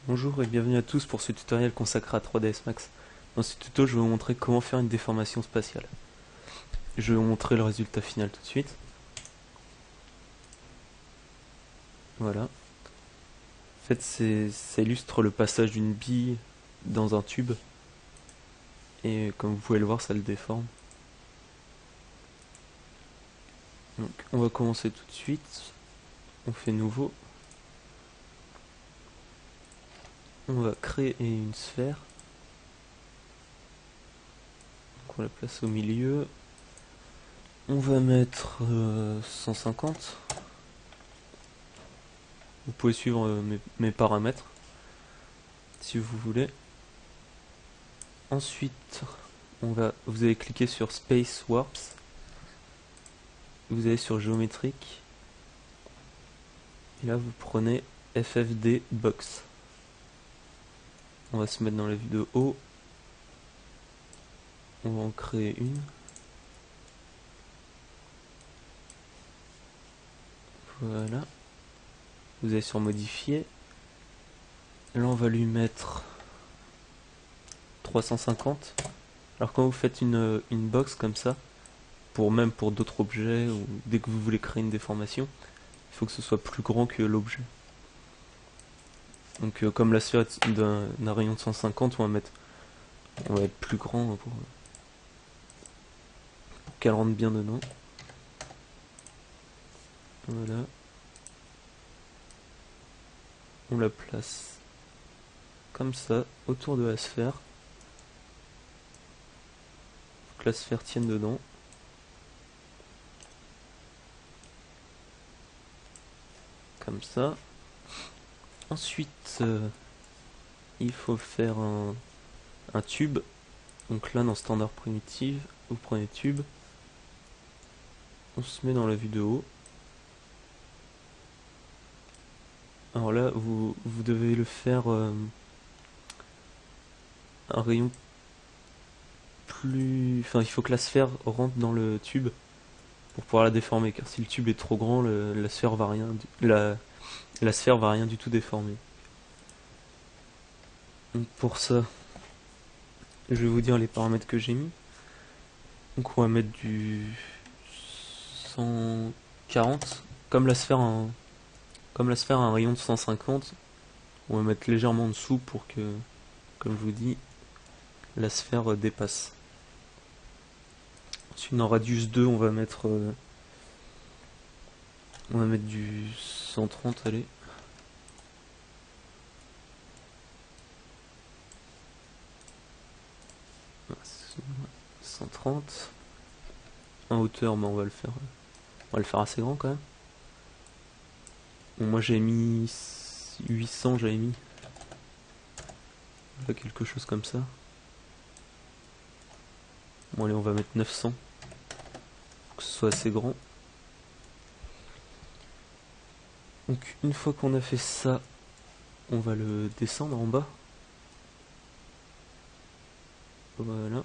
Bonjour et bienvenue à tous pour ce tutoriel consacré à 3ds Max. Dans ce tuto, je vais vous montrer comment faire une déformation spatiale. Je vais vous montrer le résultat final tout de suite. Voilà. En fait, ça illustre le passage d'une bille dans un tube. Et comme vous pouvez le voir, ça le déforme. Donc, on va commencer tout de suite. On fait nouveau. On va créer une sphère. Donc, on la place au milieu. On va mettre 150. Vous pouvez suivre mes paramètres si vous voulez. Ensuite, vous allez cliquer sur Space Warps. Vous allez sur Géométrique. Et là, vous prenez FFD Box. On va se mettre dans la vue de haut. On va en créer une. Voilà. Vous allez sur Modifier. Là, on va lui mettre 350. Alors quand vous faites une box comme ça, même pour d'autres objets, ou dès que vous voulez créer une déformation, il faut que ce soit plus grand que l'objet. Donc comme la sphère est d'un rayon de 150, on va être plus grand pour qu'elle rentre bien dedans. Voilà. On la place comme ça, autour de la sphère. Faut que la sphère tienne dedans. Comme ça. Ensuite, il faut faire un tube. Donc là, dans Standard Primitive, vous prenez tube. On se met dans la vue de haut. Alors là, vous devez le faire un rayon plus... Enfin, il faut que la sphère rentre dans le tube pour pouvoir la déformer, car si le tube est trop grand, la sphère va rien, la sphère va rien du tout déformer. Donc pour ça, je vais vous dire les paramètres que j'ai mis. Donc on va mettre du 140, comme la sphère a un rayon de 150, on va mettre légèrement en dessous pour que, comme je vous dis, la sphère dépasse. Ensuite, dans radius 2, on va mettre du 130, allez. Ah, 130. En hauteur, on va le faire assez grand quand même. Bon, moi j'ai mis 800, j'avais mis. Là, quelque chose comme ça. Bon allez, on va mettre 900. Pour que ce soit assez grand. Donc une fois qu'on a fait ça, on va le descendre en bas. Voilà.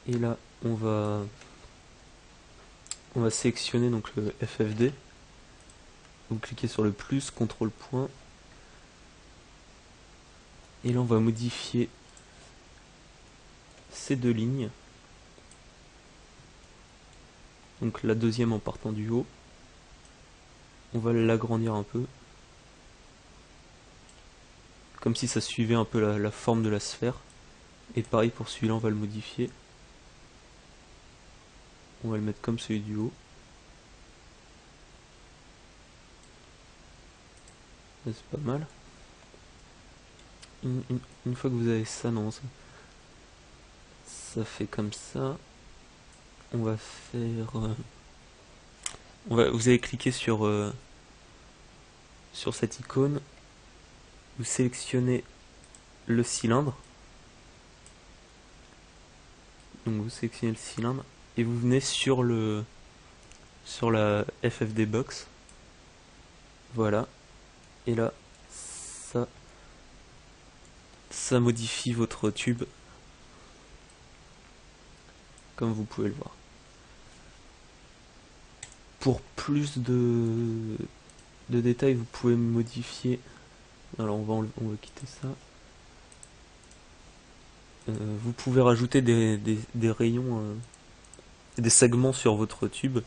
Et là, on va sélectionner donc le FFD. Vous cliquez sur le plus, contrôle point. Et là, on va modifier ces deux lignes. Donc la deuxième en partant du haut. On va l'agrandir un peu. Comme si ça suivait un peu la forme de la sphère. Et pareil pour celui-là, on va le modifier. On va le mettre comme celui du haut. C'est pas mal. Une fois que vous avez ça, non, ça fait comme ça. On va faire... vous allez cliquer sur cette icône. Vous sélectionnez le cylindre. Donc vous sélectionnez le cylindre et vous venez sur la FFD box. Voilà. Et là, ça modifie votre tube, comme vous pouvez le voir. Pour plus de de détails, vous pouvez modifier. Alors on va quitter ça. Vous pouvez rajouter des rayons, des segments sur votre tube.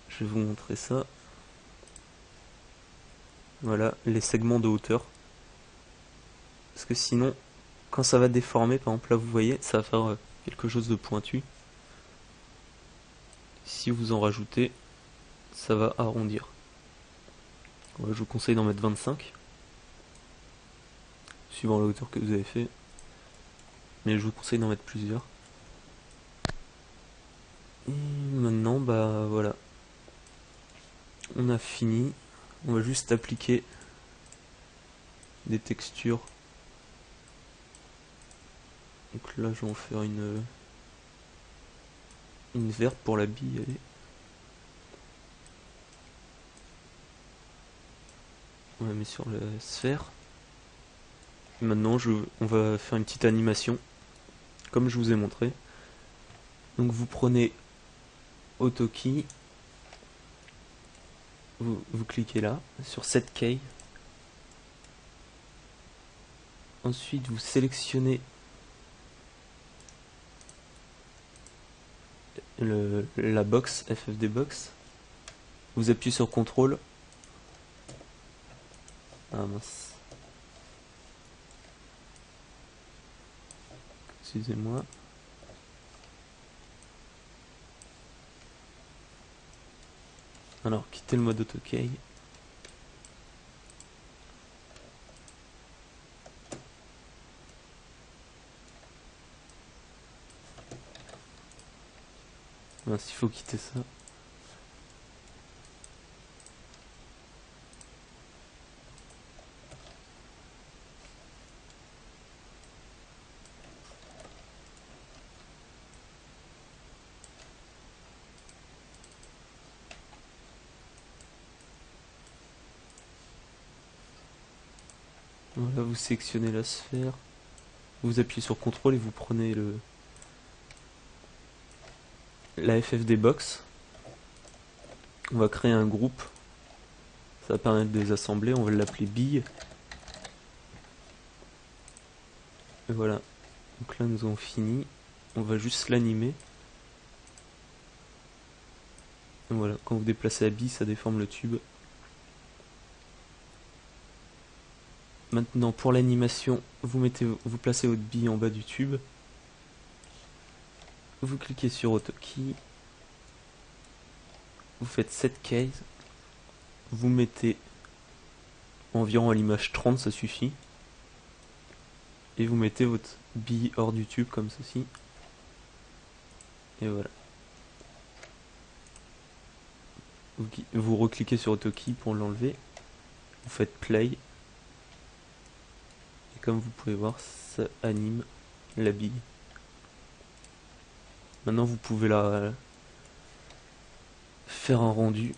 Je vais vous montrer ça. Voilà, les segments de hauteur. Parce que sinon, quand ça va déformer, par exemple là vous voyez, ça va faire quelque chose de pointu. Si vous en rajoutez, ça va arrondir. Ouais, je vous conseille d'en mettre 25. Suivant la hauteur que vous avez fait. Mais je vous conseille d'en mettre plusieurs. Et maintenant, bah voilà. On a fini. On va juste appliquer des textures. Donc là, je vais en faire une verte pour la bille. Allez. On la met sur la sphère. Et maintenant, on va faire une petite animation, comme je vous ai montré. Donc vous prenez AutoKey, vous cliquez là, sur Set Key. Ensuite, vous sélectionnez la box, FFD box. Vous appuyez sur CTRL. Ah mince. Excusez-moi. Alors, quittez le mode AutoKey. Mince, il faut quitter ça. Voilà, vous sélectionnez la sphère, vous appuyez sur CTRL et vous prenez la FFD box. On va créer un groupe, ça va permettre de les assembler, on va l'appeler bille. Et voilà, donc là nous avons fini, on va juste l'animer. Voilà, quand vous déplacez la bille, ça déforme le tube. Maintenant pour l'animation, vous placez votre bille en bas du tube. Vous cliquez sur AutoKey. Vous faites Set Case. Vous mettez environ à l'image 30, ça suffit. Et vous mettez votre bille hors du tube comme ceci. Et voilà. Vous recliquez sur AutoKey pour l'enlever. Vous faites Play. Et comme vous pouvez voir, ça anime la bille. Maintenant vous pouvez la faire un rendu.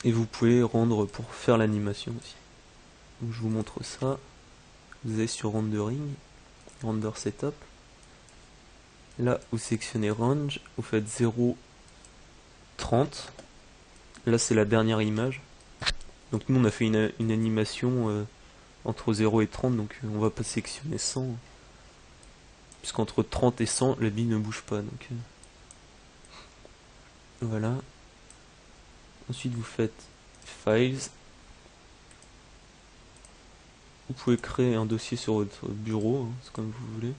Et vous pouvez rendre pour faire l'animation aussi. Donc je vous montre ça. Vous allez sur Rendering, Render Setup. Là vous sélectionnez Range, vous faites 0,30. Là c'est la dernière image. Donc nous on a fait une animation entre 0 et 30, donc on va pas sélectionner 100. Puisqu'entre 30 et 100, la bille ne bouge pas. Donc voilà. Ensuite vous faites Files. Vous pouvez créer un dossier sur votre bureau, hein, c'est comme vous voulez.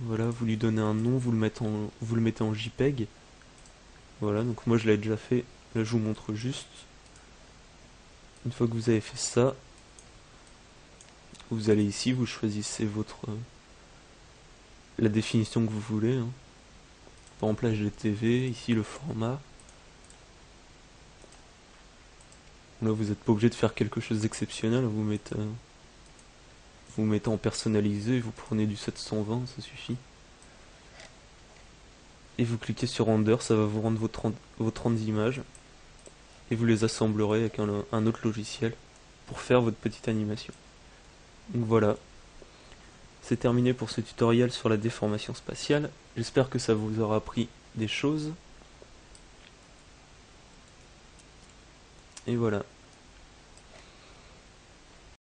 Voilà, vous lui donnez un nom, vous le mettez en JPEG. Voilà, donc moi je l'ai déjà fait. Là je vous montre juste. Une fois que vous avez fait ça, vous allez ici, vous choisissez la définition que vous voulez. Hein. Par exemple HDTV, ici le format. Là vous n'êtes pas obligé de faire quelque chose d'exceptionnel, vous mettez en personnalisé, vous prenez du 720, ça suffit. Et vous cliquez sur Render, ça va vous rendre vos 30 images. Et vous les assemblerez avec un autre logiciel pour faire votre petite animation. Donc voilà, c'est terminé pour ce tutoriel sur la déformation spatiale. J'espère que ça vous aura appris des choses. Et voilà.